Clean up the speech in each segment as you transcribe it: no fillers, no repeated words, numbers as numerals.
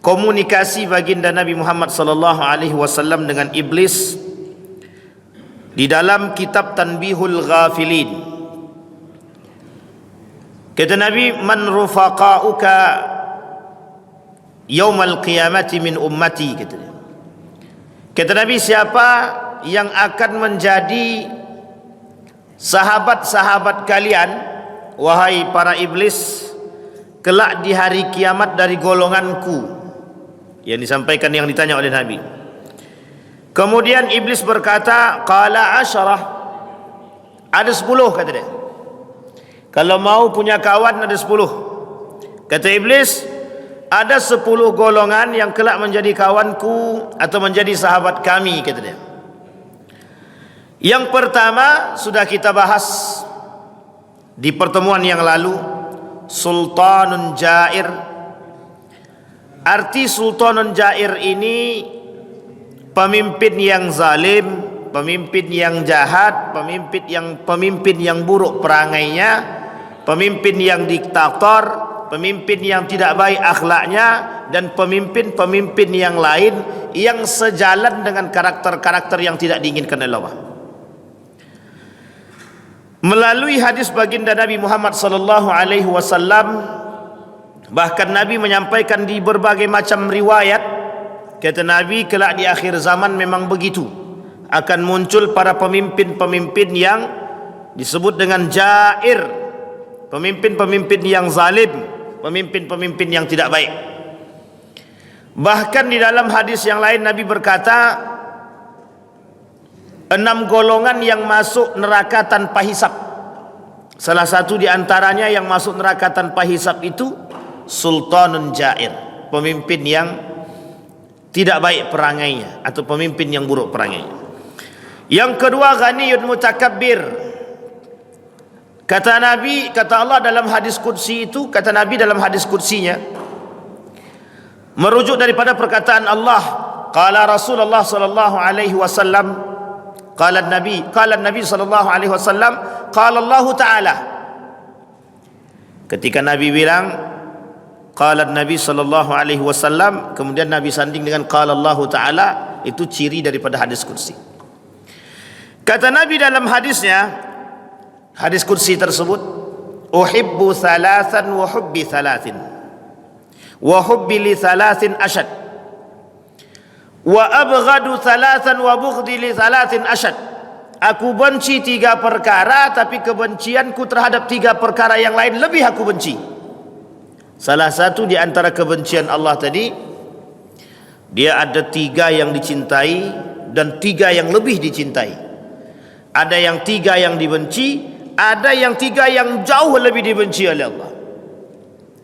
komunikasi baginda Nabi Muhammad sallallahu alaihi wasallam dengan iblis di dalam kitab Tanbihul Ghafilin. Kata Nabi, man rufaqauka yaumal qiyamati min ummati, kata dia. Kata Nabi, siapa yang akan menjadi sahabat-sahabat kalian, wahai para iblis, kelak di hari kiamat dari golonganku. Yang disampaikan, yang ditanya oleh Nabi. Kemudian iblis berkata, qala asyarah, ada 10, kata dia. Kalau mau punya kawan ada 10. Kata iblis, ada 10 golongan yang kelak menjadi kawanku atau menjadi sahabat kami, kata dia. Yang pertama sudah kita bahas di pertemuan yang lalu, sultanun jair. Arti sultanun jair ini pemimpin yang zalim, pemimpin yang jahat, pemimpin yang buruk perangainya, pemimpin yang diktator, pemimpin yang tidak baik akhlaknya, dan pemimpin-pemimpin yang lain yang sejalan dengan karakter-karakter yang tidak diinginkan oleh Allah. Melalui hadis baginda Nabi Muhammad sallallahu alaihi wasallam, bahkan Nabi menyampaikan di berbagai macam riwayat, kata Nabi, kelak di akhir zaman memang begitu, akan muncul para pemimpin-pemimpin yang disebut dengan jair, pemimpin-pemimpin yang zalim, pemimpin-pemimpin yang tidak baik. Bahkan di dalam hadis yang lain Nabi berkata, 6 golongan yang masuk neraka tanpa hisab. Salah satu di antaranya yang masuk neraka tanpa hisab itu sultanun jair, pemimpin yang tidak baik perangainya atau pemimpin yang buruk perangainya. Yang kedua, ghaniyun mutakabbir. Kata Nabi, kata Allah dalam hadis qudsi itu, kata Nabi dalam hadis qudsinya, merujuk daripada perkataan Allah, qala Rasulullah sallallahu alaihi wasallam, qala Nabi sallallahu alaihi wasallam, qala Allah taala. Ketika Nabi bilang qala Nabi sallallahu alaihi wasallam, kemudian Nabi sanding dengan qala Allah taala, itu ciri daripada hadis qudsi. Kata Nabi dalam hadisnya, hadis qudsi tersebut, uhibbu thalathan wa hubbi thalathin wa hubbi li thalathin ashad wa abghadu thalathan wa bughdi li thalathin ashad. Aku benci 3 perkara, tapi kebencianku terhadap 3 perkara yang lain lebih aku benci. Salah satu di antara kebencian Allah tadi, dia ada 3 yang dicintai dan 3 yang lebih dicintai. Ada yang 3 yang dibenci, ada yang 3 yang jauh lebih dibenci oleh Allah.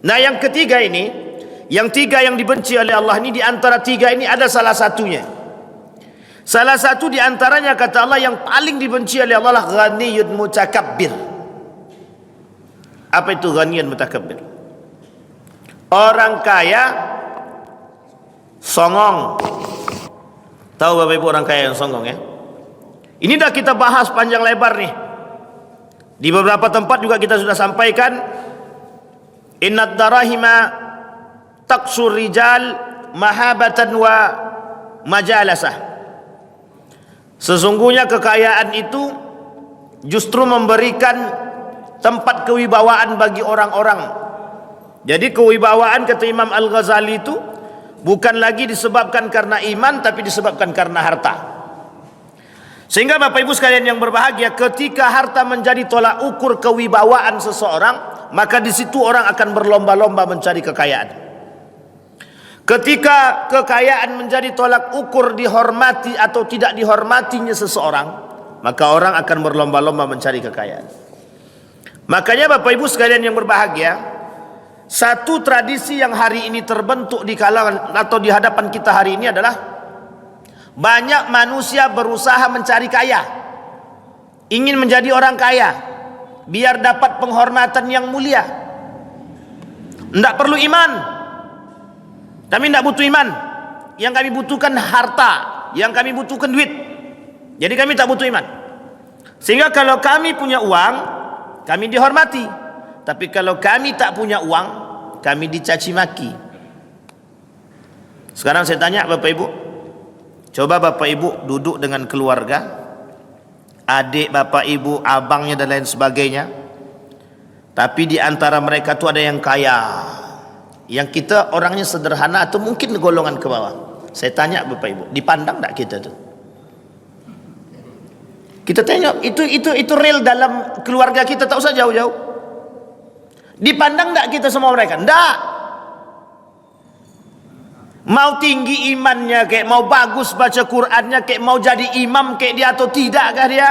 Nah, yang ketiga ini, yang 3 yang dibenci oleh Allah ini, di antara 3 ini ada salah satunya. Salah satu di antaranya, kata Allah, yang paling dibenci oleh Allah, ghaniyun mutakabbir. Apa itu ghaniyun mutakabbir? Orang kaya songong. Tahu Bapak Ibu orang kaya yang songong ya? Ini dah kita bahas panjang lebar nih. Di beberapa tempat juga kita sudah sampaikan, innad darahima taqsur rijal mahabatan wa majalasah. Sesungguhnya kekayaan itu justru memberikan tempat kewibawaan bagi orang-orang. Jadi kewibawaan, kata Imam Al-Ghazali, itu bukan lagi disebabkan karena iman, tapi disebabkan karena harta. Sehingga Bapak Ibu sekalian yang berbahagia, ketika harta menjadi tolak ukur kewibawaan seseorang, maka di situ orang akan berlomba-lomba mencari kekayaan. Ketika kekayaan menjadi tolak ukur dihormati atau tidak dihormatinya seseorang, maka orang akan berlomba-lomba mencari kekayaan. Makanya Bapak Ibu sekalian yang berbahagia, satu tradisi yang hari ini terbentuk di kalangan atau di hadapan kita hari ini adalah banyak manusia berusaha mencari kaya, ingin menjadi orang kaya, biar dapat penghormatan yang mulia. Tidak perlu iman, kami tidak butuh iman. Yang kami butuhkan harta, yang kami butuhkan duit. Jadi kami tak butuh iman. Sehingga kalau kami punya uang, kami dihormati. Tapi kalau kami tak punya uang, kami dicaci maki. Sekarang saya tanya Bapak Ibu, coba Bapak Ibu duduk dengan keluarga, adik Bapak Ibu, abangnya dan lain sebagainya, tapi di antara mereka tu ada yang kaya, yang kita orangnya sederhana atau mungkin golongan ke bawah. Saya tanya Bapak Ibu, dipandang tak kita tu? Kita tengok itu real dalam keluarga kita, tak usah jauh-jauh. Dipandang tak kita sama mereka? Tak. Mau tinggi imannya kek, mau bagus baca Qurannya kek, mau jadi imam kek dia atau tidakkah dia,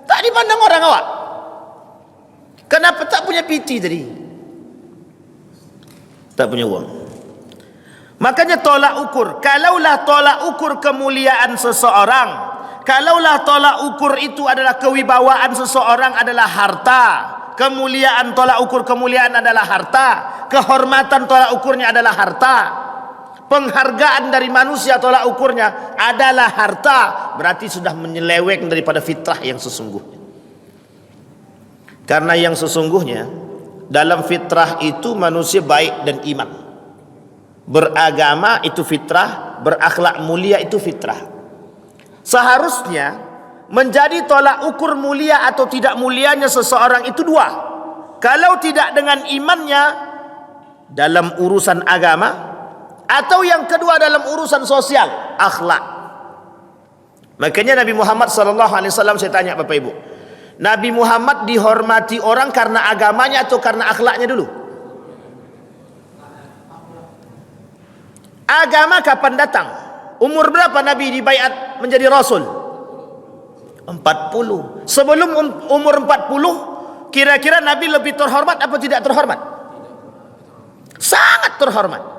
tak dipandang orang awak. Kenapa? Tak punya piti tadi, tak punya uang. Makanya tolak ukur. Kalaulah tolak ukur kemuliaan seseorang, kalaulah tolak ukur itu adalah kewibawaan seseorang adalah harta, kemuliaan tolak ukur kemuliaan adalah harta, kehormatan tolak ukurnya adalah harta, penghargaan dari manusia tolak ukurnya adalah harta, berarti sudah menyeleweng daripada fitrah yang sesungguhnya. Karena yang sesungguhnya dalam fitrah itu manusia baik dan iman, beragama itu fitrah, berakhlak mulia itu fitrah. Seharusnya menjadi tolak ukur mulia atau tidak mulianya seseorang itu dua. Kalau tidak dengan imannya dalam urusan agama, atau yang kedua dalam urusan sosial, akhlak. Makanya Nabi Muhammad SAW, saya tanya Bapak Ibu, Nabi Muhammad dihormati orang karena agamanya atau karena akhlaknya dulu? Agama kapan datang? Umur berapa Nabi dibaiat menjadi Rasul? 40. Sebelum umur 40, kira-kira Nabi lebih terhormat apa tidak terhormat? Sangat terhormat.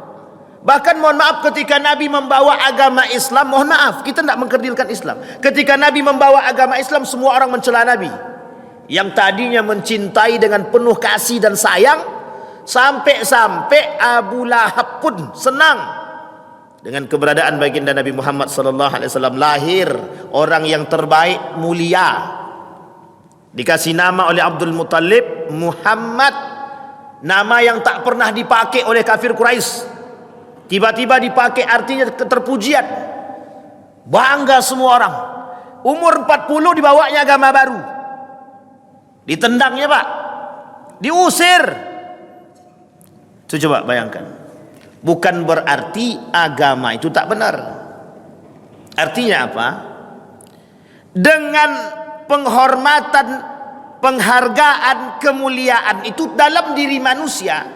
Bahkan mohon maaf, ketika Nabi membawa agama Islam, mohon maaf, kita tidak mengkerdilkan Islam. Ketika Nabi membawa agama Islam, semua orang mencela Nabi. Yang tadinya mencintai dengan penuh kasih dan sayang, sampai-sampai Abu Lahab pun senang dengan keberadaan baginda Nabi Muhammad SAW. Lahir orang yang terbaik, mulia, dikasih nama oleh Abdul Muttalib Muhammad, nama yang tak pernah dipakai oleh kafir Quraisy. Tiba-tiba dipakai, artinya terpujian, bangga semua orang. Umur 40 dibawanya agama baru, ditendangnya Pak, diusir. Itu coba bayangkan. Bukan berarti agama itu tak benar. Artinya apa? Dengan penghormatan, penghargaan, kemuliaan itu dalam diri manusia,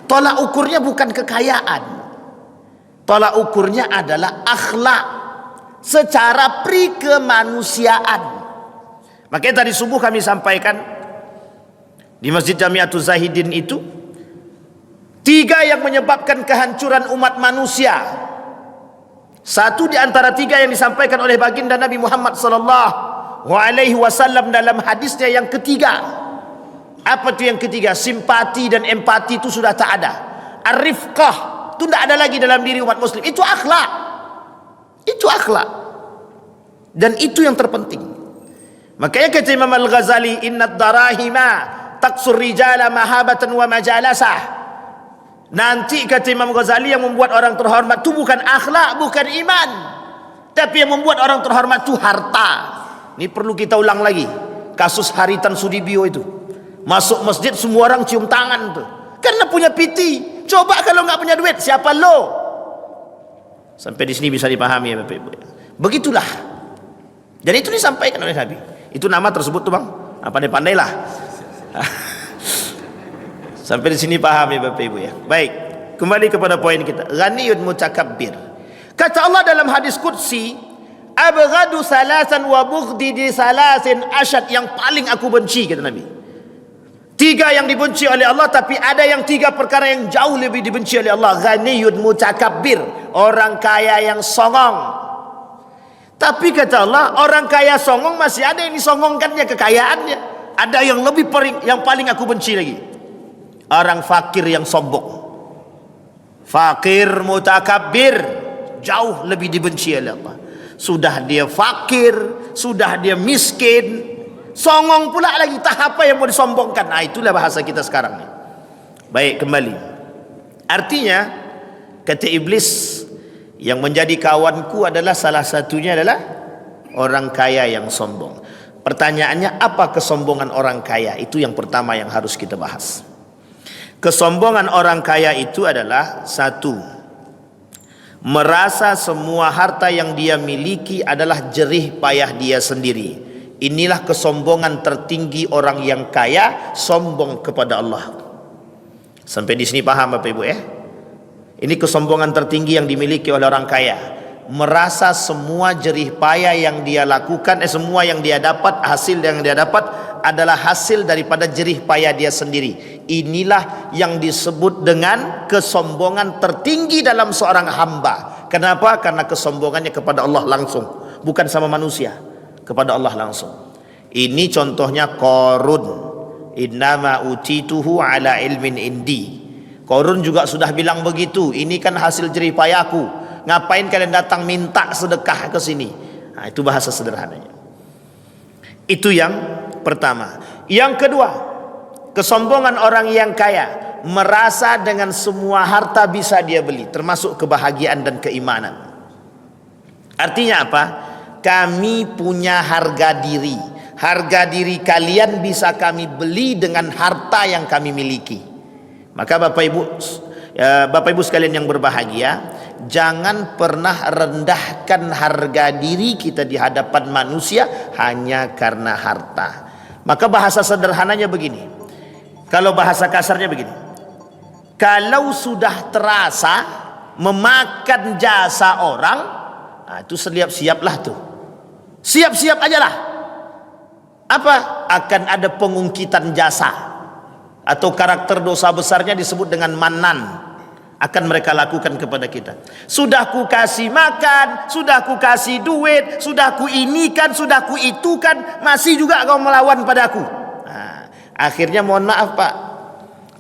tolak ukurnya bukan kekayaan. Tolak ukurnya adalah akhlak secara prikemanusiaan. Makanya tadi subuh kami sampaikan di Masjid Jamiatul Zahidin itu, 3 yang menyebabkan kehancuran umat manusia. Satu di antara 3 yang disampaikan oleh baginda Nabi Muhammad SAW dalam hadisnya yang ketiga. Apa itu yang ketiga? Simpati dan empati itu sudah tak ada. Ar-rifqah itu tidak ada lagi dalam diri umat muslim. Itu akhlak. Itu akhlak. Dan itu yang terpenting. Makanya kata Imam Al-Ghazali, innad darahima taksur rijala mahabatan wa majalasah. Nanti kata Imam Ghazali, yang membuat orang terhormat itu bukan akhlak, bukan iman, tapi yang membuat orang terhormat itu harta. Ini perlu kita ulang lagi. Kasus Haritan Sudibyo itu, masuk masjid semua orang cium tangan tuh, karena punya piti. Coba kalau nggak punya duit, siapa lo? Sampai di sini bisa dipahami ya Bapak Ibu. Begitulah. Dan itu disampaikan oleh Nabi. Itu nama tersebut tuh Bang, pandai-pandailah. Sampai di sini paham ya Bapak Ibu ya. Baik, kembali kepada poin kita. Ghaniyun mutakabbir. Kata Allah dalam hadis qudsi, abghadu salasan wa bughdi di salasin asyad, yang paling aku benci, kata Nabi. 3 yang dibenci oleh Allah, tapi ada yang 3 perkara yang jauh lebih dibenci oleh Allah. Ghaniyun mutakabbir, orang kaya yang songong. Tapi kata Allah, orang kaya songong masih ada yang disongongkannya kekayaannya. Ada yang lebih yang paling aku benci lagi, orang fakir yang sombong. Fakir mutakabbir jauh lebih dibenci oleh Allah. Sudah dia fakir, sudah dia miskin, songong pula lagi, tak apa yang mau disombongkan. Nah, itulah bahasa kita sekarang nih. Baik, kembali. Artinya kata iblis, Yang menjadi kawanku adalah salah satunya adalah orang kaya yang sombong. Pertanyaannya, apa kesombongan orang kaya? Itu yang pertama yang harus kita bahas. Kesombongan orang kaya itu adalah satu, merasa semua harta yang dia miliki adalah jerih payah dia sendiri. Inilah kesombongan tertinggi orang yang kaya, sombong kepada Allah. Sampai di sini paham Bapak Ibu ya? Ini kesombongan tertinggi yang dimiliki oleh orang kaya. Merasa semua jerih payah yang dia lakukan, semua yang dia dapat, hasil yang dia dapat adalah hasil daripada jerih payah dia sendiri. Inilah yang disebut dengan kesombongan tertinggi dalam seorang hamba. Kenapa? Karena kesombongannya kepada Allah langsung, bukan sama manusia, kepada Allah langsung. Ini contohnya Qarun. Innama utituhu ala ilmin indi. Qarun juga sudah bilang begitu. Ini kan hasil jerih payahku. Ngapain kalian datang minta sedekah ke sini? Nah, itu bahasa sederhananya. Itu yang pertama. Yang kedua, kesombongan orang yang kaya, merasa dengan semua harta bisa dia beli, termasuk kebahagiaan dan keimanan. Artinya apa? Kami punya harga diri. Harga diri kalian bisa kami beli dengan harta yang kami miliki. Maka Bapak Ibu sekalian yang berbahagia, jangan pernah rendahkan harga diri kita di hadapan manusia hanya karena harta. Maka bahasa sederhananya begini, kalau bahasa kasarnya begini, kalau sudah terasa memakan jasa orang, nah itu siap-siaplah tuh, siap-siap aja lah. Apa? Akan ada pengungkitan jasa, atau karakter dosa besarnya disebut dengan manan, akan mereka lakukan kepada kita. Sudah ku kasih makan, sudah ku kasih duit, sudah ku inikan, sudah ku itukan, masih juga kau melawan padaku. Nah, akhirnya mohon maaf Pak,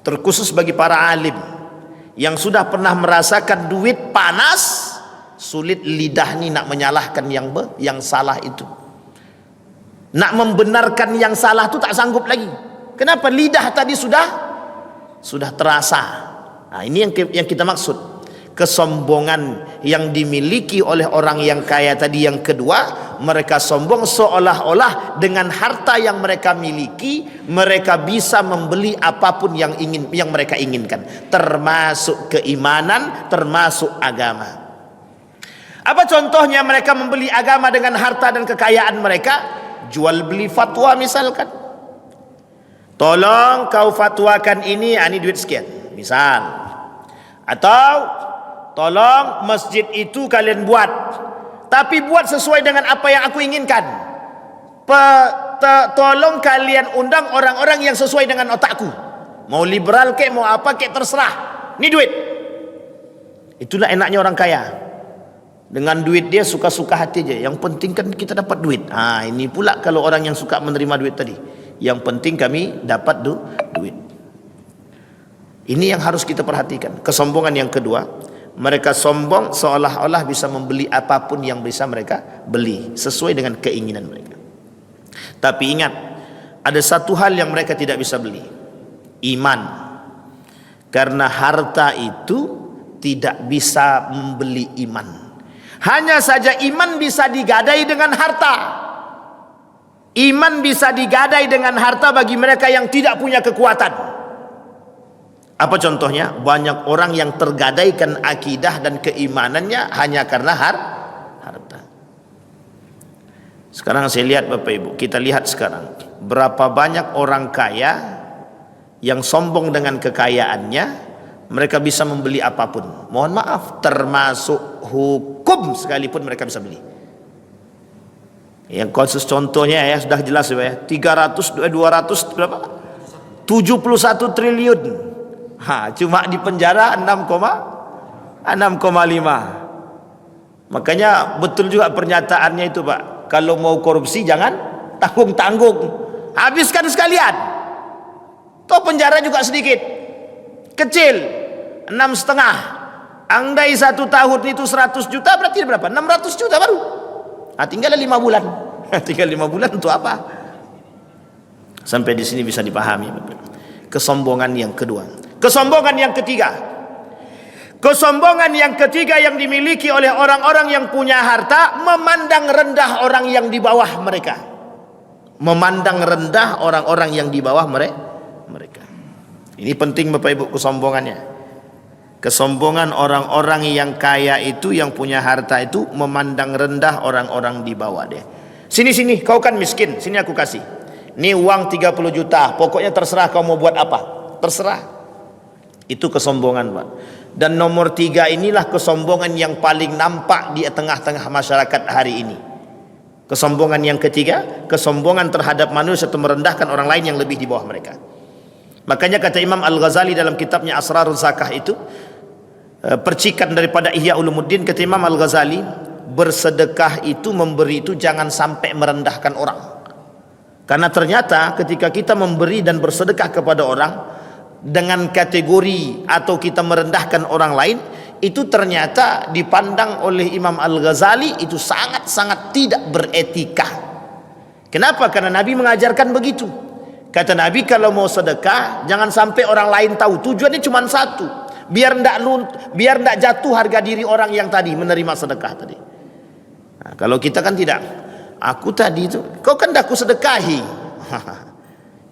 terkhusus bagi para alim yang sudah pernah merasakan duit panas, sulit lidah nih nak menyalahkan yang salah itu. Nak membenarkan yang salah itu tak sanggup lagi. Kenapa? Lidah tadi sudah terasa. Nah, ini yang kita maksud. Kesombongan yang dimiliki oleh orang yang kaya tadi yang kedua, mereka sombong seolah-olah dengan harta yang mereka miliki, mereka bisa membeli apapun yang mereka inginkan, termasuk keimanan, termasuk agama. Apa contohnya mereka membeli agama dengan harta dan kekayaan mereka? Jual beli fatwa misalkan. Tolong kau fatwakan ini duit sekian misal. Atau tolong masjid itu kalian buat, tapi buat sesuai dengan apa yang aku inginkan. Tolong kalian undang orang-orang yang sesuai dengan otakku. Mau liberal kek, mau apa kek, terserah. Ini duit. Itulah enaknya orang kaya. Dengan duit dia suka-suka hati aja. Yang penting kan kita dapat duit. Ini pula kalau orang yang suka menerima duit tadi. Yang penting kami dapat duit. Ini yang harus kita perhatikan. Kesombongan yang kedua, mereka sombong seolah-olah bisa membeli apapun yang bisa mereka beli sesuai dengan keinginan mereka. Tapi ingat, ada satu hal yang mereka tidak bisa beli, iman. Karena harta itu tidak bisa membeli iman. Hanya saja iman bisa digadai dengan harta. Iman bisa digadai dengan harta bagi mereka yang tidak punya kekuatan. Apa contohnya? Banyak orang yang tergadaikan akidah dan keimanannya hanya karena harta. Sekarang saya lihat Bapak Ibu, kita lihat sekarang berapa banyak orang kaya yang sombong dengan kekayaannya. Mereka bisa membeli apapun. Mohon maaf, termasuk hukum sekalipun mereka bisa beli. Yang kasus contohnya ya sudah jelas ya, 200 berapa? 71 triliun. Cuma di penjara 6,5. Makanya betul juga pernyataannya itu Pak, kalau mau korupsi jangan tanggung-tanggung, habiskan sekalian. Toh penjara juga sedikit, kecil, 6,5. Andai 1 tahun itu 100 juta, berarti berapa? 600 juta baru. Tinggal 5 bulan. Tinggal 5 bulan untuk apa? Sampai di sini bisa dipahami. Kesombongan yang kedua. Kesombongan yang ketiga, Kesombongan yang ketiga yang dimiliki oleh orang-orang yang punya harta, memandang rendah orang yang di bawah mereka. Memandang rendah orang-orang yang di bawah mereka. Ini penting Bapak Ibu kesombongannya. Kesombongan orang-orang yang kaya itu, yang punya harta itu, memandang rendah orang-orang di bawah dia. Sini, kau kan miskin, sini aku kasih. Ini uang 30 juta, pokoknya terserah kau mau buat apa. Terserah. Itu kesombongan, Pak. Dan nomor 3 inilah kesombongan yang paling nampak di tengah-tengah masyarakat hari ini. Kesombongan yang ketiga, kesombongan terhadap manusia atau merendahkan orang lain yang lebih di bawah mereka. Makanya kata Imam Al-Ghazali dalam kitabnya Asrarul Zakah itu, percikan daripada Ihya Ulumuddin, kata Imam Al-Ghazali, bersedekah itu, memberi itu jangan sampai merendahkan orang. Karena ternyata ketika kita memberi dan bersedekah kepada orang dengan kategori atau kita merendahkan orang lain, itu ternyata dipandang oleh Imam Al-Ghazali itu sangat-sangat tidak beretika. Kenapa? Karena Nabi mengajarkan begitu. Kata Nabi, kalau mau sedekah jangan sampai orang lain tahu. Tujuannya cuma satu, biar ndak jatuh harga diri orang yang tadi menerima sedekah tadi. Nah, kalau kita kan tidak, aku tadi itu, kau kan dah aku sedekahi.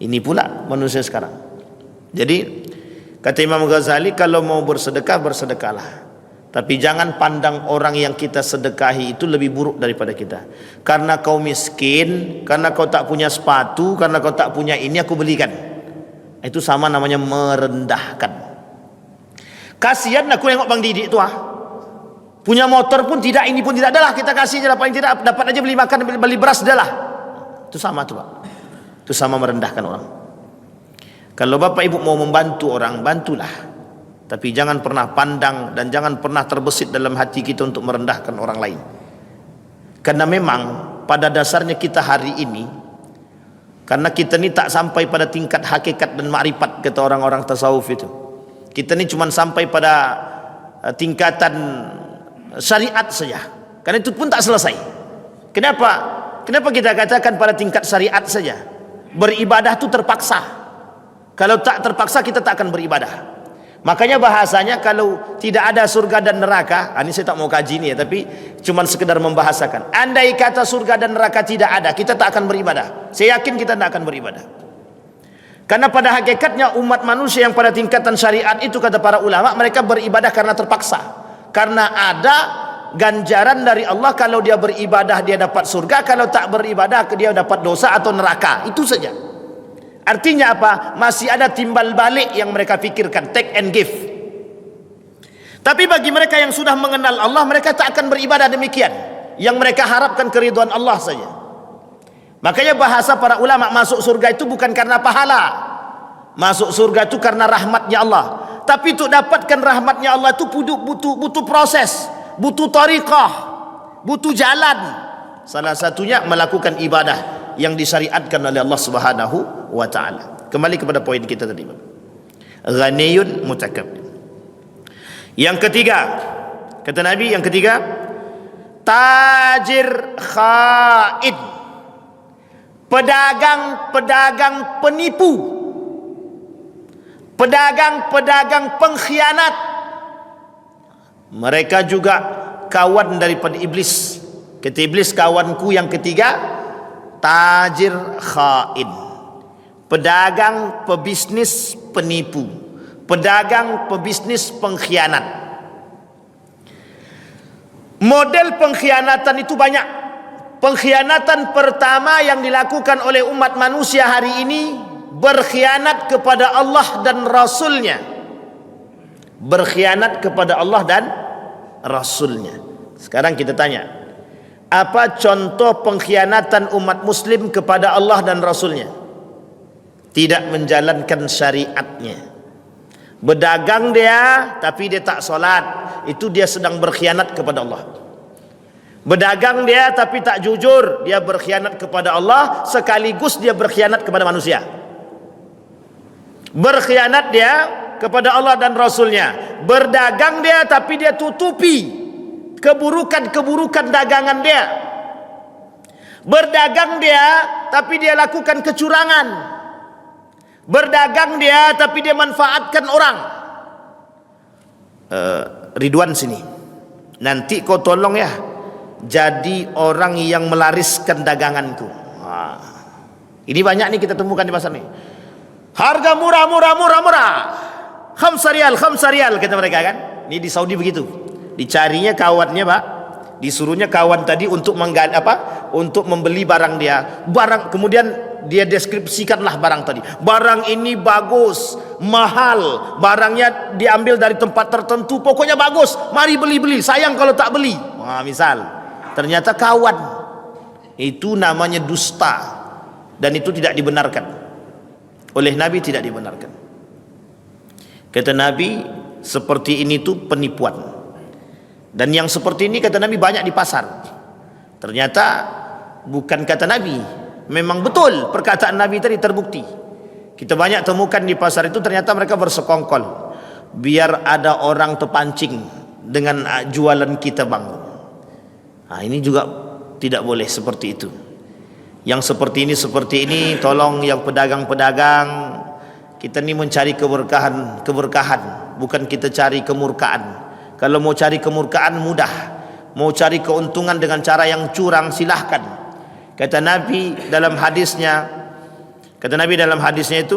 Ini pula manusia sekarang. Jadi kata Imam Ghazali, kalau mau bersedekah, bersedekahlah, tapi jangan pandang orang yang kita sedekahi itu lebih buruk daripada kita. Karena kau miskin, karena kau tak punya sepatu, karena kau tak punya ini, aku belikan. Itu sama namanya merendahkan. Kasihan aku nengok Bang Didi itu, punya motor pun tidak, ini pun tidak, adalah kita kasih aja, paling tidak dapat aja beli makan, beli beras, adalah. Itu sama tuh, Pak. Itu sama merendahkan orang. Kalau Bapak Ibu mau membantu orang, bantulah, tapi jangan pernah pandang dan jangan pernah terbesit dalam hati kita untuk merendahkan orang lain. Karena memang pada dasarnya kita hari ini, karena kita ini tak sampai pada tingkat hakikat dan makrifat, kata orang-orang tasawuf itu. Kita ini cuma sampai pada tingkatan syariat saja. Karena itu pun tak selesai. Kenapa? Kenapa kita katakan pada tingkat syariat saja? Beribadah itu terpaksa. Kalau tak terpaksa kita tak akan beribadah. Makanya bahasanya kalau tidak ada surga dan neraka, ini saya tak mau kaji ini ya, tapi cuma sekedar membahasakan. Andai kata surga dan neraka tidak ada, kita tak akan beribadah. Saya yakin kita tak akan beribadah. Karena pada hakikatnya umat manusia yang pada tingkatan syariat itu, kata para ulama, mereka beribadah karena terpaksa. Karena ada ganjaran dari Allah, kalau dia beribadah dia dapat surga, kalau tak beribadah dia dapat dosa atau neraka. Itu saja. Artinya apa? Masih ada timbal balik yang mereka pikirkan, take and give. Tapi bagi mereka yang sudah mengenal Allah, mereka tak akan beribadah demikian. Yang mereka harapkan keridhaan Allah saja. Makanya bahasa para ulama, masuk surga itu bukan karena pahala. Masuk surga itu karena rahmatnya Allah. Tapi untuk dapatkan rahmatnya Allah itu butuh proses, butuh tariqah, butuh jalan. Salah satunya melakukan ibadah yang disyariatkan oleh Allah Subhanahu wa taala. Kembali kepada poin kita tadi, ghaniyun mutakabbir. Yang ketiga, kata Nabi, yang ketiga, tajir khaid, pedagang-pedagang penipu, pedagang-pedagang pengkhianat. Mereka juga kawan daripada iblis. Kata iblis, kawanku yang ketiga tajir khain, pedagang, pebisnis, penipu, pedagang, pebisnis, pengkhianat. Model pengkhianatan itu banyak. Pengkhianatan pertama yang dilakukan oleh umat manusia hari ini, berkhianat kepada Allah dan Rasulnya. Berkhianat kepada Allah dan Rasulnya. Sekarang kita tanya, apa contoh pengkhianatan umat muslim kepada Allah dan Rasulnya? Tidak menjalankan syariatnya. Berdagang dia tapi dia tak solat, itu dia sedang berkhianat kepada Allah. Berdagang dia tapi tak jujur, dia berkhianat kepada Allah, sekaligus dia berkhianat kepada manusia. Berkhianat dia kepada Allah dan Rasulnya. Berdagang dia tapi dia tutupi keburukan-keburukan dagangan dia. Berdagang dia tapi dia lakukan kecurangan. Berdagang dia tapi dia manfaatkan orang. Ridwan sini, nanti kau tolong ya jadi orang yang melariskan daganganku. Ini banyak nih kita temukan di pasar nih. Harga murah, khamsa rial kata mereka kan. Ini di Saudi begitu. Dicarinya kawannya Pak, disuruhnya kawan tadi untuk untuk membeli barang dia. Kemudian dia deskripsikanlah barang tadi. Barang ini bagus, mahal, barangnya diambil dari tempat tertentu, pokoknya bagus. Mari beli, sayang kalau tak beli. Misal, ternyata kawan. Itu namanya dusta. Dan itu tidak dibenarkan oleh Nabi, tidak dibenarkan. Kata Nabi, seperti ini tuh penipuan. Dan yang seperti ini kata Nabi banyak di pasar. Ternyata bukan kata Nabi, memang betul perkataan Nabi tadi terbukti. Kita banyak temukan di pasar itu, ternyata mereka bersekongkol biar ada orang terpancing dengan jualan kita bang. Ini juga tidak boleh seperti itu. Yang seperti ini tolong yang pedagang-pedagang, kita ini mencari keberkahan, bukan kita cari kemurkaan. Kalau mau cari kemurkaan mudah, mau cari keuntungan dengan cara yang curang silahkan. Kata Nabi dalam hadisnya itu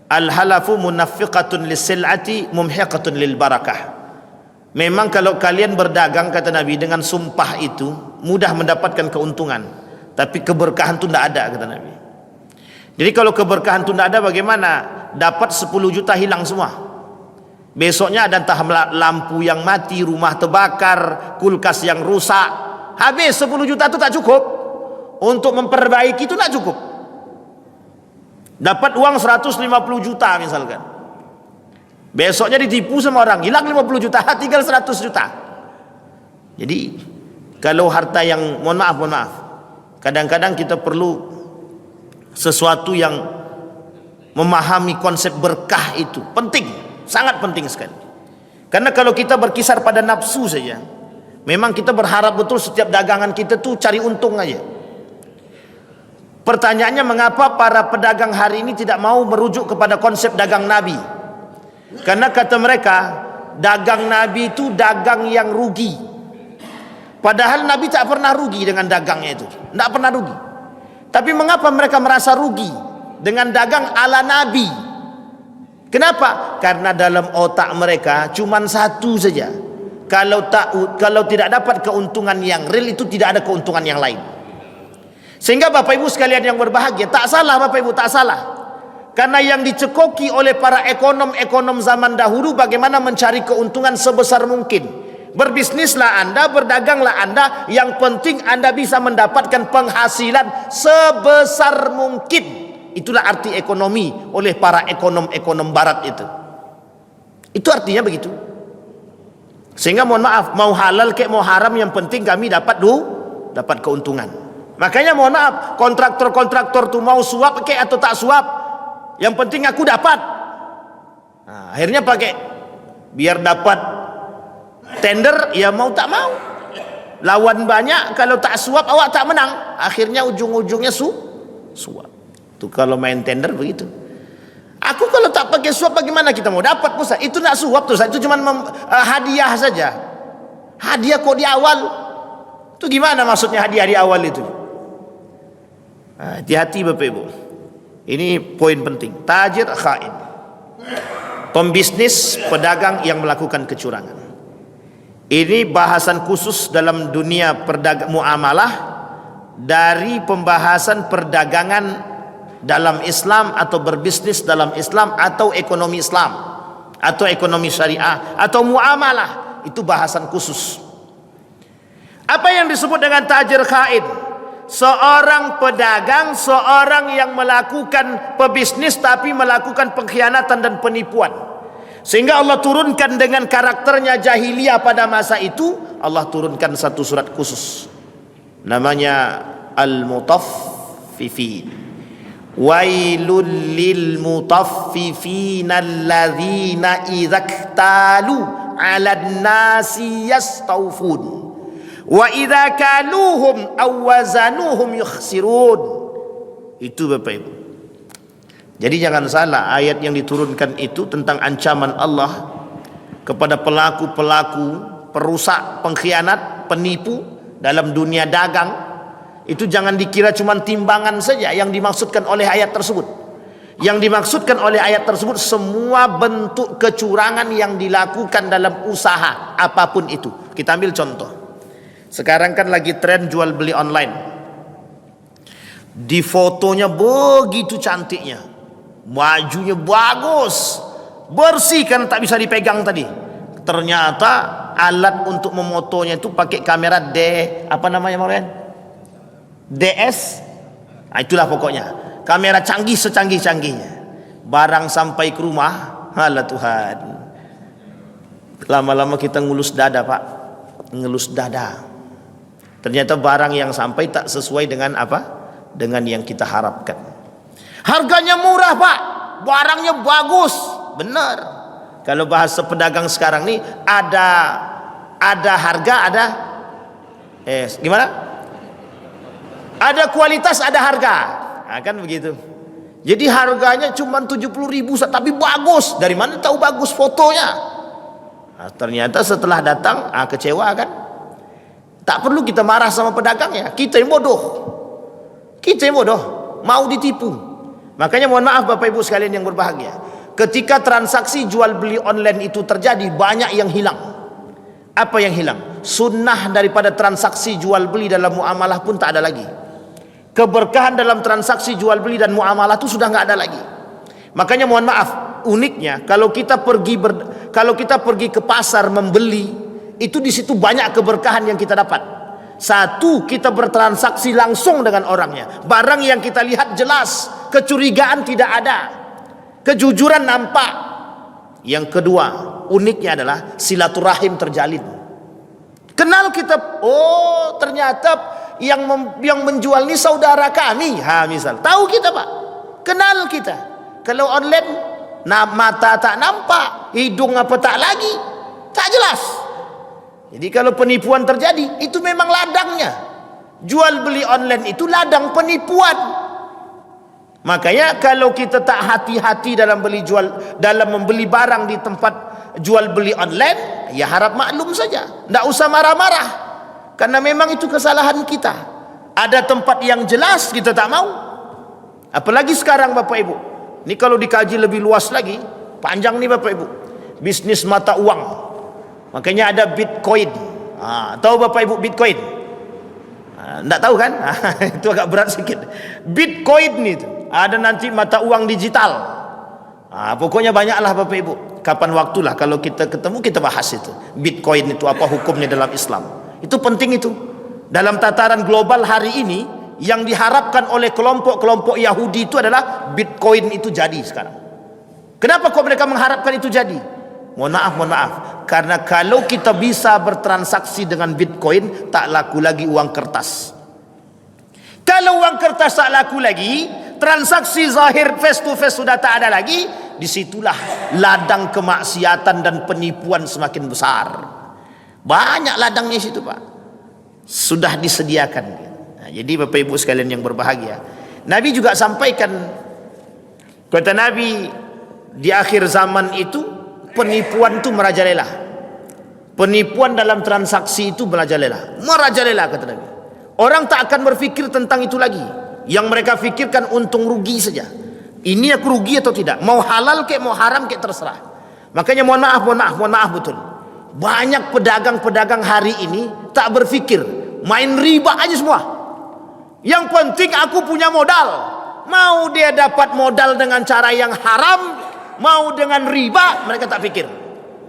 al-halafu munafiqatun lis-sil'ati mumhiqatun lil barakah. Memang kalau kalian berdagang kata Nabi dengan sumpah itu mudah mendapatkan keuntungan, tapi keberkahan itu tidak ada kata Nabi. Jadi kalau keberkahan itu tidak ada, bagaimana? Dapat 10 juta hilang semua. Besoknya ada entah lampu yang mati, rumah terbakar, kulkas yang rusak. Habis 10 juta itu tak cukup. Untuk memperbaiki itu tak cukup. Dapat uang 150 juta misalkan. Besoknya ditipu sama orang, hilang 50 juta, tinggal 100 juta. Jadi kalau harta yang mohon maaf, kadang-kadang kita perlu sesuatu yang memahami konsep berkah itu penting, sangat penting sekali. Karena kalau kita berkisar pada nafsu saja, memang kita berharap betul setiap dagangan kita tuh cari untung aja. Pertanyaannya, mengapa para pedagang hari ini tidak mau merujuk kepada konsep dagang Nabi? Karena kata mereka, dagang Nabi itu dagang yang rugi. Padahal Nabi tak pernah rugi dengan dagangnya itu, tidak pernah rugi. Tapi mengapa mereka merasa rugi dengan dagang ala Nabi? Kenapa? Karena dalam otak mereka cuma satu saja. Kalau tidak dapat keuntungan yang real, itu tidak ada keuntungan yang lain. Sehingga Bapak Ibu sekalian yang berbahagia, tak salah Bapak Ibu, tak salah. Karena yang dicekoki oleh para ekonom-ekonom zaman dahulu bagaimana mencari keuntungan sebesar mungkin. Berbisnislah Anda, berdaganglah Anda, yang penting Anda bisa mendapatkan penghasilan sebesar mungkin. Itulah arti ekonomi oleh para ekonom-ekonom barat itu. Itu artinya begitu. Sehingga mohon maaf, mau halal kek mau haram, yang penting kami dapat keuntungan. Makanya mohon maaf, kontraktor-kontraktor tuh mau suap kek atau tak suap, yang penting aku dapat. Akhirnya pakai biar dapat tender, ya mau tak mau. Lawan banyak, kalau tak suap awak tak menang. Akhirnya ujung-ujungnya suap. Tuh kalau main tender begitu. Aku kalau tak pakai suap bagaimana kita mau dapat Ustaz? Itu nak suap tuh, itu cuma hadiah saja. Hadiah kok di awal. Itu gimana maksudnya hadiah di awal itu? Hati-hati Bapak Ibu. Ini poin penting. Tajir khain, pembisnis, pedagang yang melakukan kecurangan. Ini bahasan khusus dalam dunia muamalah dari pembahasan perdagangan dalam Islam, atau berbisnis dalam Islam, atau ekonomi Islam, atau ekonomi syariah, atau muamalah. Itu bahasan khusus. Apa yang disebut dengan tajir khain? Seorang pedagang, seorang yang melakukan pebisnis tapi melakukan pengkhianatan dan penipuan. Sehingga Allah turunkan dengan karakternya jahiliyah pada masa itu, Allah turunkan satu surat khusus. Namanya Al-Mutaffifin. Wailul lil mutaffifina alladzina idza iktalu 'alan nasi yastawfun wa idza kaluhum aw wazanuhum yukhsirun. Itu Bapak Ibu. Jadi jangan salah, ayat yang diturunkan itu tentang ancaman Allah kepada pelaku-pelaku, perusak, pengkhianat, penipu dalam dunia dagang, itu jangan dikira cuma timbangan saja yang dimaksudkan oleh ayat tersebut. Yang dimaksudkan oleh ayat tersebut semua bentuk kecurangan yang dilakukan dalam usaha apapun itu. Kita ambil contoh. Sekarang kan lagi tren jual beli online. Di fotonya begitu cantiknya, bajunya bagus, bersih kan tak bisa dipegang tadi. Ternyata alat untuk memotonya itu pakai kamera apa namanya Marian? DS. Nah, itulah pokoknya. Kamera canggih secanggih-canggihnya. Barang sampai ke rumah, halah Tuhan. Lama-lama kita ngelus dada, Pak. Ngelus dada. Ternyata barang yang sampai tak sesuai dengan apa? Dengan yang kita harapkan. Harganya murah, Pak. Barangnya bagus. Benar. Kalau bahasa pedagang sekarang nih ada harga, ada gimana? Ada kualitas, ada harga. Nah, kan begitu. Jadi harganya cuma 70.000 tapi bagus. Dari mana tahu bagus fotonya? Nah, ternyata setelah datang kecewa kan? Tak perlu kita marah sama pedagangnya. Kita yang bodoh. Kita yang bodoh, mau ditipu. Makanya mohon maaf Bapak Ibu sekalian yang berbahagia. Ketika transaksi jual beli online itu terjadi, banyak yang hilang. Apa yang hilang? Sunnah daripada transaksi jual beli dalam muamalah pun tak ada lagi. Keberkahan dalam transaksi jual beli dan muamalah itu sudah nggak ada lagi. Makanya mohon maaf, uniknya kalau kita pergi ke pasar membeli, itu di situ banyak keberkahan yang kita dapat. Satu, kita bertransaksi langsung dengan orangnya. Barang yang kita lihat jelas, kecurigaan tidak ada, kejujuran nampak. Yang kedua, uniknya adalah silaturahim terjalin. Kenal kita, oh ternyata yang menjual ini saudara kami. Misal, tahu kita Pak, kenal kita. Kalau online, mata tak nampak, hidung apa tak lagi, tak jelas. Jadi kalau penipuan terjadi, itu memang ladangnya. Jual beli online itu ladang penipuan. Makanya kalau kita tak hati-hati dalam membeli barang di tempat jual beli online, ya harap maklum saja, tidak usah marah-marah, karena memang itu kesalahan kita. Ada tempat yang jelas kita tak mau. Apalagi sekarang Bapak Ibu, ini kalau dikaji lebih luas lagi, panjang nih Bapak Ibu, bisnis mata uang. Makanya ada Bitcoin. Tahu Bapak Ibu Bitcoin? Tidak tahu kan? Itu agak berat sedikit. Bitcoin itu ada nanti mata uang digital. Pokoknya banyaklah Bapak Ibu. Kapan waktulah kalau kita ketemu kita bahas itu. Bitcoin itu apa hukumnya dalam Islam? Itu penting itu. Dalam tataran global hari ini, yang diharapkan oleh kelompok-kelompok Yahudi itu adalah Bitcoin itu jadi sekarang. Kenapa kok mereka mengharapkan itu jadi? Mohon maaf, karena kalau kita bisa bertransaksi dengan Bitcoin, tak laku lagi uang kertas. Kalau uang kertas tak laku lagi, transaksi zahir face to face sudah tak ada lagi, disitulah ladang kemaksiatan dan penipuan semakin besar. Banyak ladangnya situ Pak, sudah disediakan. Nah, jadi Bapak Ibu sekalian yang berbahagia, Nabi juga sampaikan, kata Nabi, di akhir zaman itu penipuan itu merajalela. Penipuan dalam transaksi itu merajalela. Merajalela kata Nabi. Orang tak akan berfikir tentang itu lagi. Yang mereka fikirkan untung rugi saja. Ini aku rugi atau tidak? Mau halal kek, mau haram kek, terserah. Makanya mohon maaf betul. Banyak pedagang-pedagang hari ini tak berfikir, main riba aja semua. Yang penting aku punya modal. Mau dia dapat modal dengan cara yang haram, mau dengan riba, mereka tak pikir.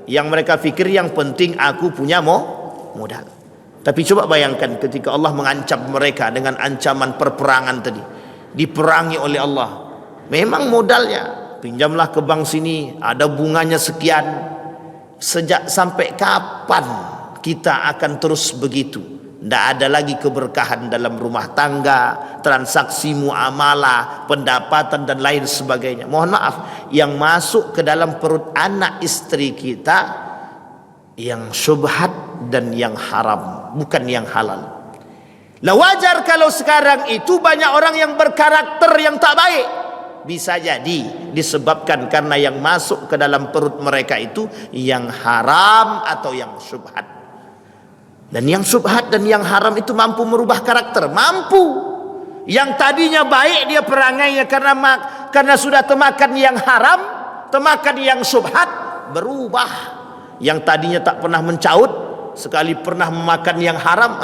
Yang mereka fikir yang penting aku punya modal. Tapi coba bayangkan ketika Allah mengancam mereka dengan ancaman perperangan tadi, diperangi oleh Allah. Memang modalnya, pinjamlah ke bank sini, ada bunganya sekian. Sampai kapan kita akan terus begitu? Tidak ada lagi keberkahan dalam rumah tangga, transaksi muamalah, pendapatan dan lain sebagainya. Mohon maaf, yang masuk ke dalam perut anak istri kita yang syubhat dan yang haram, bukan yang halal. Lah wajar kalau sekarang itu banyak orang yang berkarakter yang tak baik. bisa jadi disebabkan karena yang masuk ke dalam perut mereka itu yang haram atau yang syubhat. Dan yang syubhat dan yang haram itu mampu merubah karakter, mampu. Yang tadinya baik dia perangainya karena sudah termakan yang haram, termakan yang syubhat, berubah. Yang tadinya tak pernah mencaut, sekali pernah memakan yang haram,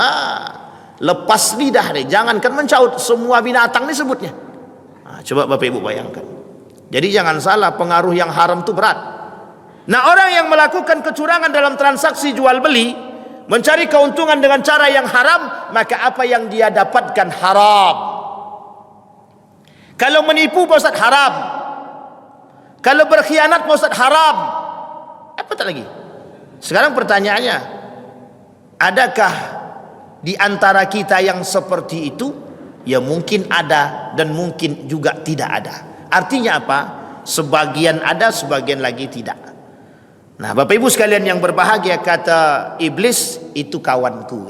lepas lidah deh, jangankan mencaut, semua binatang disebutnya. Coba Bapak Ibu bayangkan. Jadi jangan salah, pengaruh yang haram itu berat. Nah, orang yang melakukan kecurangan dalam transaksi jual beli, mencari keuntungan dengan cara yang haram, maka apa yang dia dapatkan haram. Kalau menipu Pak Ustaz haram, kalau berkhianat Pak Ustaz haram, apa tak lagi? Sekarang pertanyaannya, adakah di antara kita yang seperti itu? Ya mungkin ada dan mungkin juga tidak ada. Artinya apa? Sebagian ada, sebagian lagi tidak. Nah, Bapak Ibu sekalian yang berbahagia, kata iblis, itu kawanku,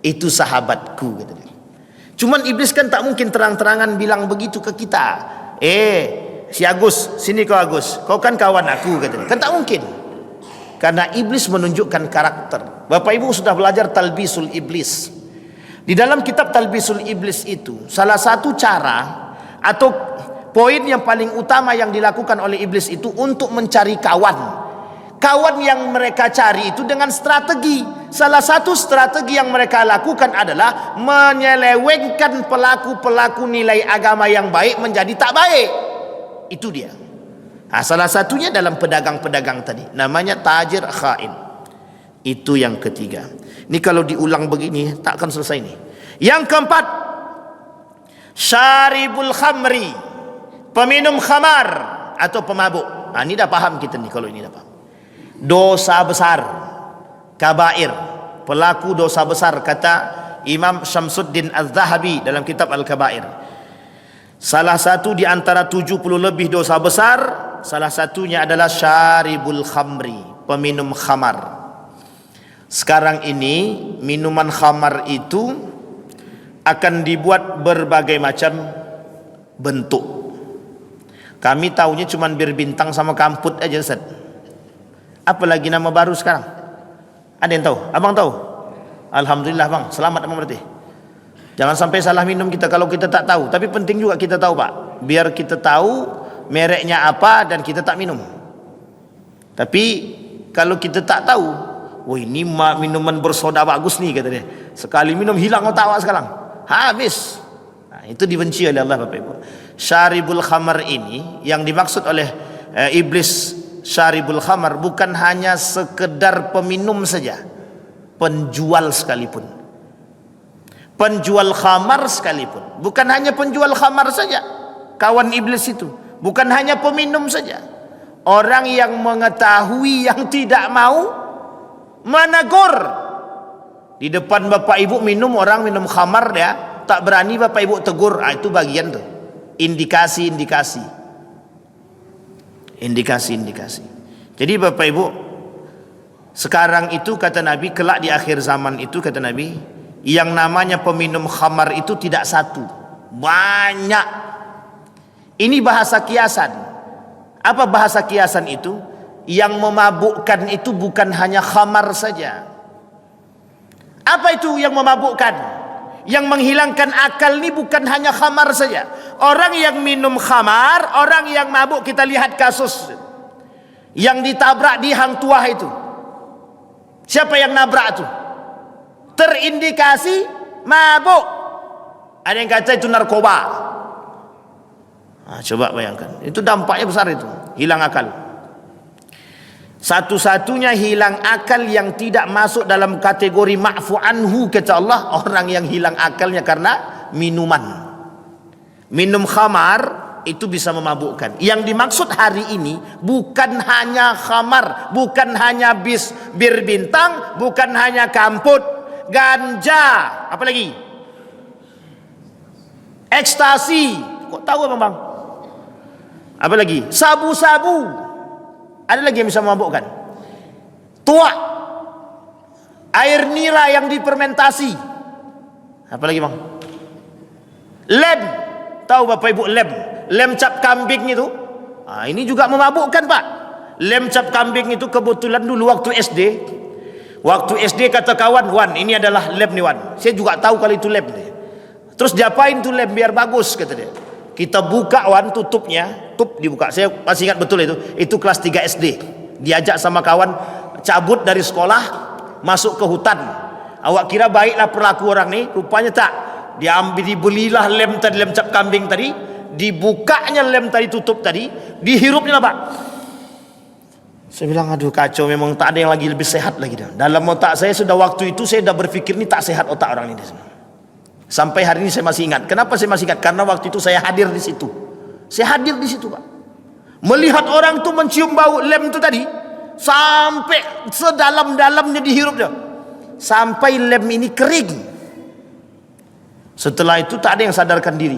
itu sahabatku. Cuman iblis kan tak mungkin terang-terangan bilang begitu ke kita. Si Agus, sini kau Agus, kau kan kawan aku, kan tak mungkin. Karena iblis menunjukkan karakter. Bapak Ibu sudah belajar talbisul iblis. Di dalam kitab talbisul iblis itu, salah satu cara atau poin yang paling utama yang dilakukan oleh iblis itu untuk mencari kawan. Kawan yang mereka cari itu dengan strategi. Salah satu strategi yang mereka lakukan adalah menyelewengkan pelaku-pelaku nilai agama yang baik menjadi tak baik. Itu dia. Nah, salah satunya dalam pedagang-pedagang tadi, namanya tajir khain. Itu yang ketiga. Ini kalau diulang begini tak akan selesai nih. Yang keempat, syaribul khamri, peminum khamar atau pemabuk. Nah, ini dah paham kita nih kalau ini dah paham. Dosa besar, kabair, pelaku dosa besar, kata Imam Syamsuddin Az-Zahabi dalam kitab Al-Kabair. Salah satu di antara 70 lebih dosa besar, salah satunya adalah syaribul khamri, peminum khamar. Sekarang ini minuman khamar itu akan dibuat berbagai macam bentuk. Kami tahunya cuma bir bintang sama kamput aja, Ustaz. Apalagi nama baru sekarang? Ada yang tahu? Abang tahu? Alhamdulillah bang, selamat abang berarti. Jangan sampai salah minum kita kalau kita tak tahu. Tapi penting juga kita tahu Pak, biar kita tahu mereknya apa dan kita tak minum. Tapi kalau kita tak tahu, wah ini minuman bersoda bagus nih kata dia. Sekali minum hilang otak awak sekarang, habis. Nah, itu dibenci oleh Allah Bapak Ibu. Syaribul khamar ini yang dimaksud oleh iblis, syaribul khamar bukan hanya sekedar peminum saja, penjual sekalipun. Penjual khamar sekalipun, bukan hanya penjual khamar saja. Kawan iblis itu bukan hanya peminum saja. Orang yang mengetahui yang tidak mau menegur. Di depan Bapak Ibu minum, orang minum khamar dia tak berani Bapak Ibu tegur. Itu bagian tuh indikasi-indikasi. Jadi Bapak Ibu, sekarang itu kata Nabi, kelak di akhir zaman itu kata Nabi, yang namanya peminum khamar itu tidak satu, banyak. Ini bahasa kiasan. Apa bahasa kiasan itu? Yang memabukkan itu bukan hanya khamar saja. Apa itu yang memabukkan? Yang menghilangkan akal ini bukan hanya khamar saja. Orang yang minum khamar, orang yang mabuk, kita lihat kasus yang ditabrak di Hang Tuah itu. Siapa yang nabrak itu? Terindikasi mabuk. Ada yang kata itu narkoba. Nah, coba bayangkan, itu dampaknya besar, itu hilang akal. Satu-satunya hilang akal yang tidak masuk dalam kategori ma'fu anhu kata Allah, orang yang hilang akalnya karena minuman. Minum khamar itu bisa memabukkan. Yang dimaksud hari ini bukan hanya khamar, bukan hanya bir bintang, bukan hanya kamput, ganja, apa lagi? Ekstasi. Kok tahu bang? Apa lagi? Sabu-sabu. Ada lagi yang bisa memabukkan. Tuak. Air nira yang difermentasi. Apa lagi bang? Lem. Tahu Bapak Ibu lem? lem cap kambing itu. Ini juga memabukkan Pak. Lem cap kambing itu kebetulan dulu waktu SD. Waktu SD kata kawan, "Wan, ini adalah lem nih Wan." Saya juga tahu kalau itu lem nih. Terus diapain tuh lem biar bagus kata dia. Kita buka Wan tutupnya, dibuka. Saya masih ingat betul itu. Itu kelas 3 SD. Diajak sama kawan cabut dari sekolah, masuk ke hutan. Awak kira baiklah perlaku orang nih, rupanya tak. Diambil, dibelilah lem tadi, lem cap kambing tadi, dibukanya lem tadi, tutup tadi, dihirupnya Pak. Saya bilang, aduh kacau, memang tak ada yang lagi lebih sehat lagi. Dalam otak saya sudah waktu itu saya sudah berpikir, ini tak sehat otak orang ini. Sampai hari ini saya masih ingat. Kenapa saya masih ingat? Karena waktu itu saya hadir di situ. Saya hadir di situ Pak. Melihat orang tuh mencium bau lem itu tadi, sampai sedalam-dalamnya dihirup dia, sampai lem ini kering. Setelah itu tak ada yang sadarkan diri.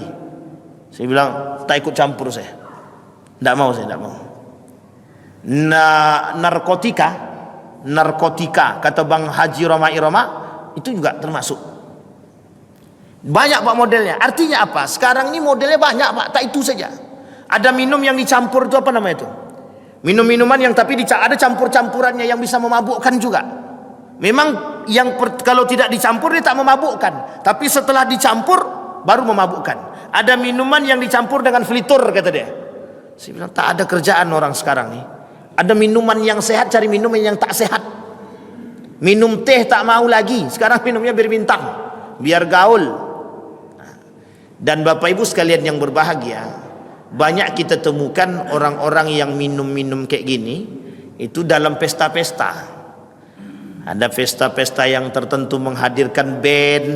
Saya bilang, tak ikut campur saya. Tidak mau saya, tidak mau. Narkotika kata Bang Haji Roma Iroma itu juga termasuk. Banyak Pak modelnya. Artinya apa? Sekarang ini modelnya banyak Pak. Tak itu saja. Ada minum yang dicampur itu apa namanya itu? Minum-minuman yang tapi ada campur-campurannya yang bisa memabukkan juga. Memang kalau tidak dicampur dia tak memabukkan. Tapi setelah dicampur baru memabukkan. Ada minuman yang dicampur dengan flitur kata dia. Saya bilang tak ada kerjaan orang sekarang nih. Ada minuman yang sehat, cari minuman yang tak sehat. Minum teh tak mau lagi. Sekarang minumnya bir bintang, biar gaul. Dan Bapak Ibu sekalian yang berbahagia, banyak kita temukan orang-orang yang minum-minum kayak gini itu dalam pesta-pesta. Ada pesta-pesta yang tertentu menghadirkan band.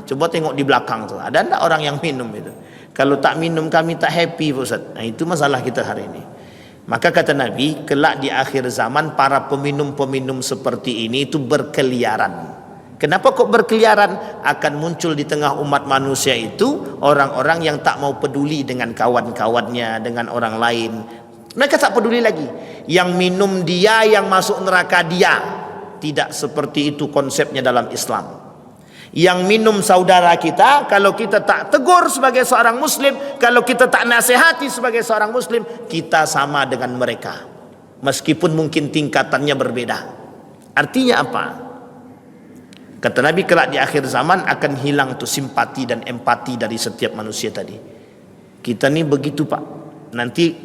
Coba tengok di belakang tuh, ada enggak orang yang minum itu? Kalau tak minum kami tak happy Pak Ustaz. Itu masalah kita hari ini. Maka kata Nabi, kelak di akhir zaman para peminum-peminum seperti ini itu berkeliaran. Kenapa kok berkeliaran? Akan muncul di tengah umat manusia itu orang-orang yang tak mau peduli dengan kawan-kawannya, dengan orang lain. Mereka tak peduli lagi. Yang minum dia, yang masuk neraka dia. Tidak seperti itu konsepnya dalam Islam. Yang minum saudara kita, kalau kita tak tegur sebagai seorang muslim, kalau kita tak nasihati sebagai seorang muslim, kita sama dengan mereka, meskipun mungkin tingkatannya berbeda. Artinya apa? Kata Nabi, kelak di akhir zaman akan hilang tuh simpati dan empati dari setiap manusia tadi. Kita ni begitu Pak. Nanti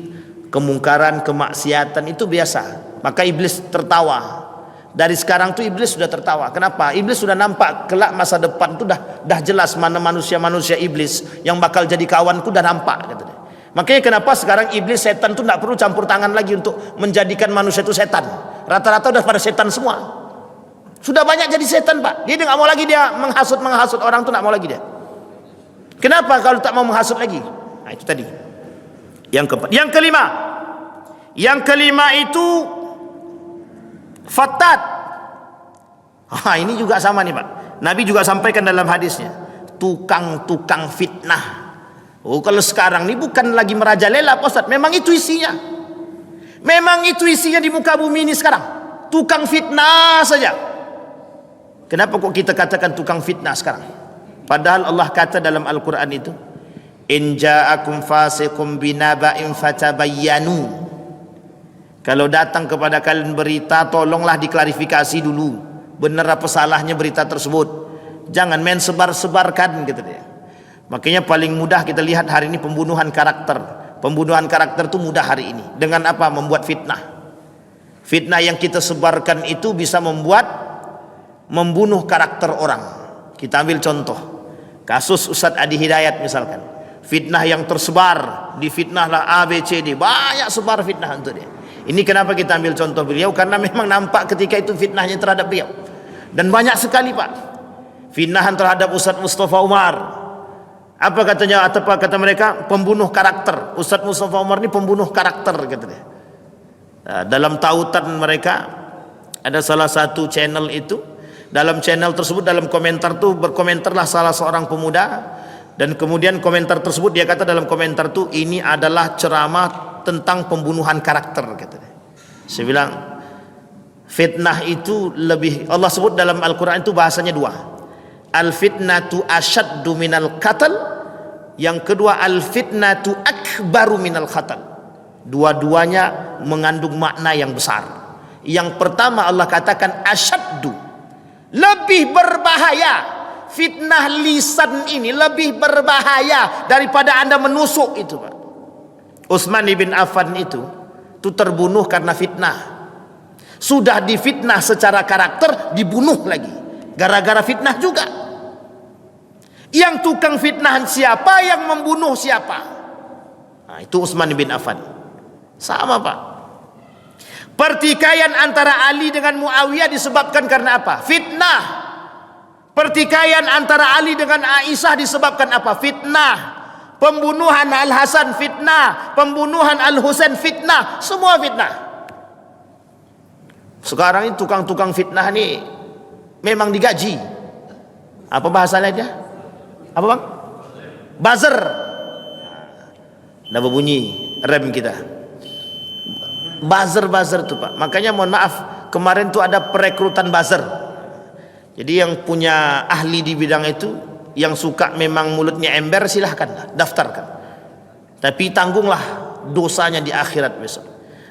kemungkaran, kemaksiatan itu biasa. Maka iblis tertawa. Dari sekarang tuh iblis sudah tertawa. Kenapa? Iblis sudah nampak kelak masa depan tuh dah jelas mana manusia-manusia iblis yang bakal jadi kawanku, dah nampak kata dia. Makanya kenapa sekarang iblis, setan tuh tidak perlu campur tangan lagi untuk menjadikan manusia itu setan. Rata-rata udah pada setan semua. Sudah banyak jadi setan Pak. Dia nggak mau lagi dia menghasut orang tuh, nggak mau lagi dia. Kenapa kalau tak mau menghasut lagi? Nah, itu tadi. Yang keempat, yang kelima itu fattat. Ini juga sama nih Pak. Nabi juga sampaikan dalam hadisnya, tukang-tukang fitnah. Kalau sekarang ini bukan lagi merajalela Pak Ustaz. Memang itu isinya. Memang itu isinya di muka bumi ini sekarang. Tukang fitnah saja. Kenapa kok kita katakan tukang fitnah sekarang? Padahal Allah kata dalam Al-Quran itu, in ja'akum fasiqum binaba'in fatabayyanu. Kalau datang kepada kalian berita, tolonglah diklarifikasi dulu, benar apa salahnya berita tersebut. Jangan main sebar-sebarkan gitu dia. Makanya paling mudah kita lihat hari ini pembunuhan karakter. Pembunuhan karakter itu mudah hari ini. Dengan apa? Membuat fitnah. Fitnah yang kita sebarkan itu bisa membunuh karakter orang. Kita ambil contoh kasus Ustadz Adi Hidayat misalkan. Fitnah yang tersebar, difitnahlah A, B, C, D. Banyak sebar fitnah untuk dia. Ini kenapa kita ambil contoh beliau? Karena memang nampak ketika itu fitnahnya terhadap beliau. Dan banyak sekali Pak. Fitnahan terhadap Ustadz Mustafa Umar. Apa katanya? Apa kata mereka? Pembunuh karakter. Ustadz Mustafa Umar ini pembunuh karakter katanya. Dalam tautan mereka ada salah satu channel itu. Dalam channel tersebut, dalam komentar tuh berkomentarlah salah seorang pemuda. Dan kemudian komentar tersebut dia kata dalam komentar tuh, ini adalah ceramah tentang pembunuhan karakter katanya. Saya bilang fitnah itu lebih, Allah sebut dalam Al-Quran itu bahasanya dua. Al-fitnatu asyaddu minal qatl. Yang kedua al-fitnatu akbaru minal khatal. Dua-duanya mengandung makna yang besar. Yang pertama Allah katakan asyaddu, lebih berbahaya. Fitnah lisan ini lebih berbahaya daripada Anda menusuk itu, Pak. Utsman bin Affan itu terbunuh karena fitnah. Sudah difitnah secara karakter, dibunuh lagi gara-gara fitnah juga. Yang tukang fitnahan siapa, yang membunuh siapa? Nah, itu Utsman bin Affan. Sama, Pak. Pertikaian antara Ali dengan Muawiyah disebabkan karena apa? Fitnah. Pertikaian antara Ali dengan Aisyah disebabkan apa? Fitnah. Pembunuhan Al-Hasan fitnah, pembunuhan Al-Husain fitnah, semua fitnah. Sekarang ini tukang-tukang fitnah ini memang digaji. Apa bahasanya dia? Apa, Bang? Buzzer. Dah berbunyi rem kita. Buzzer tuh, Pak. Makanya mohon maaf, kemarin tuh ada perekrutan buzzer. Jadi yang punya ahli di bidang itu, yang suka memang mulutnya ember, silahkan daftarkan. Tapi tanggunglah dosanya di akhirat besok.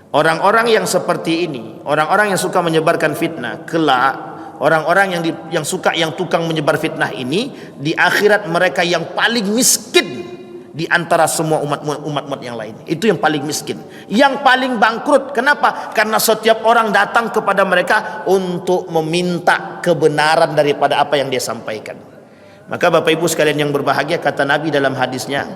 Orang-orang yang seperti ini, orang-orang yang suka menyebarkan fitnah, kelak orang-orang yang suka, yang tukang menyebar fitnah ini, di akhirat mereka yang paling miskin di antara semua umat-umat yang lain. Itu yang paling miskin, yang paling bangkrut. Kenapa? Karena setiap orang datang kepada mereka untuk meminta kebenaran daripada apa yang dia sampaikan. Maka Bapak Ibu sekalian yang berbahagia, kata Nabi dalam hadisnya,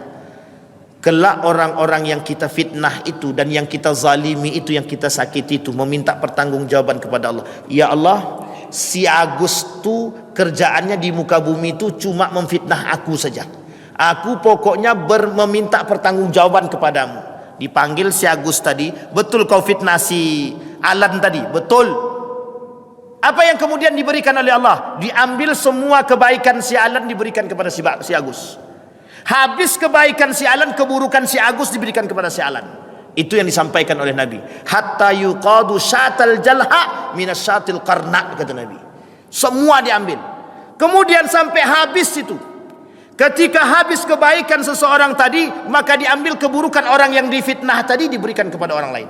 kelak orang-orang yang kita fitnah itu dan yang kita zalimi itu, yang kita sakiti itu, meminta pertanggungjawaban kepada Allah. Ya Allah, si Agus tu kerjaannya di muka bumi itu cuma memfitnah aku saja. Aku pokoknya meminta pertanggungjawaban kepadamu. Dipanggil si Agus tadi, betul kau fitnah si Alan tadi? Betul. Apa yang kemudian diberikan oleh Allah? Diambil semua kebaikan si Alan, diberikan kepada si Agus. Habis kebaikan si Alan, keburukan si Agus diberikan kepada si Alan. Itu yang disampaikan oleh Nabi. Hatta yuqadu syatal jalha minas syatil qarna, kata Nabi. Semua diambil. Kemudian sampai habis itu. Ketika habis kebaikan seseorang tadi, maka diambil keburukan orang yang difitnah tadi, diberikan kepada orang lain.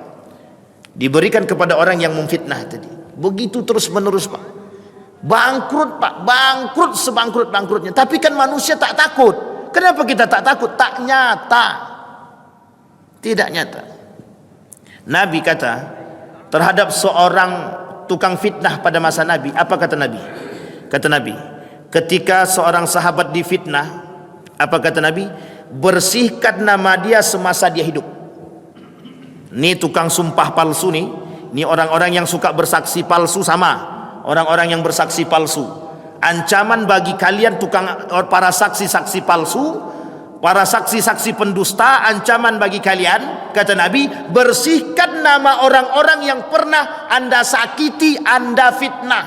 Diberikan kepada orang yang memfitnah tadi. Begitu terus menerus, Pak. Bangkrut, Pak. Bangkrut sebangkrut-bangkrutnya. Tapi kan manusia tak takut. Kenapa kita tak takut? Tak nyata. Tidak nyata. Nabi kata terhadap seorang tukang fitnah pada masa Nabi, apa kata Nabi? Kata Nabi, ketika seorang sahabat difitnah, apa kata Nabi? Bersihkan nama dia semasa dia hidup. Ini tukang sumpah palsu nih. Ini orang-orang yang suka bersaksi palsu, sama orang-orang yang bersaksi palsu. Ancaman bagi kalian para saksi-saksi palsu, para saksi-saksi pendusta, ancaman bagi kalian, kata Nabi, bersihkan nama orang-orang yang pernah Anda sakiti, Anda fitnah.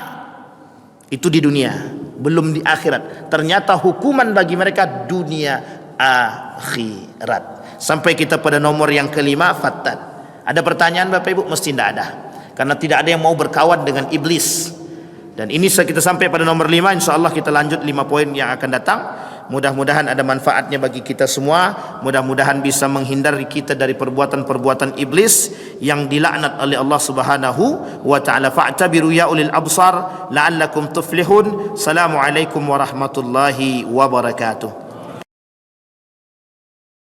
Itu di dunia, belum di akhirat. Ternyata hukuman bagi mereka dunia akhirat. Sampai kita pada nomor yang kelima, fattad. Ada pertanyaan Bapak Ibu? Mesti tidak ada, karena tidak ada yang mau berkawan dengan iblis. Dan ini kita sampai pada nomor 5. InsyaAllah kita lanjut 5 poin yang akan datang. Mudah-mudahan ada manfaatnya bagi kita semua. Mudah-mudahan bisa menghindari kita dari perbuatan-perbuatan iblis yang dilaknat oleh Allah Subhanahu wa ta'ala. Fa'tabiru ya ulil absar la'allakum tuflihun. Assalamualaikum warahmatullahi wabarakatuh.